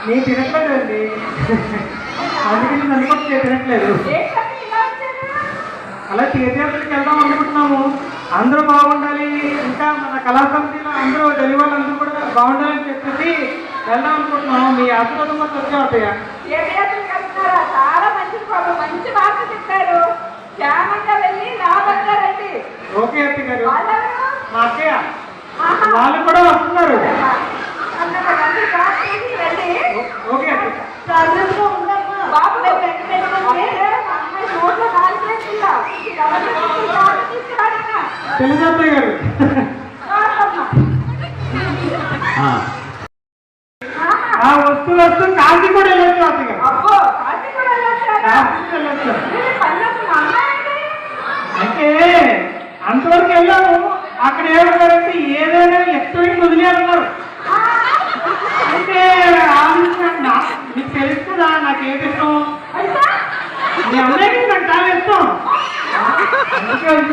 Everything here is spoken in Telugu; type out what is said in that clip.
నేను తినట్లేదండి, అందుకని నన్ను కూడా తినట్లేదు. అలా తీర్థయాత్రకి వెళ్దాం అనుకుంటున్నాము. అందరూ బాగుండాలి, ఇంకా మన కళా సమితిలో అందరూ తెలుగు వాళ్ళందరూ కూడా బాగుండాలని చెప్పేసి వెళ్దాం అనుకుంటున్నాము. మీ ఆశీర్వాదం మాకు వచ్చే అవుతాయా? చాలా మంచి మాట చెప్పారు. క్షేమంగా వెళ్ళి లాభంగా రండి. ఓకే అత్తయ్య గారు. మా అక్కయ్య వాళ్ళు కూడా వస్తున్నారు. ఓకే బాబు తెలుసు అత్తయ్య గారు. ఆ వస్తూ కాశీ కూడా వెళ్ళొచ్చు అత్తయ్య గారు. అయితే అంతవరకు వెళ్ళాము. అక్కడ ఏమన్నారంటే ఏదైనా ఎక్స్పెక్ట్ వదిలేస్తున్నారు. అయితే ఆలోచించండి, మీకు తెలుస్తుందా నాకేమి ఇష్టం? మీ అమ్మాయికి నాకు చాలా ఇష్టం. అందుకే వచ్చి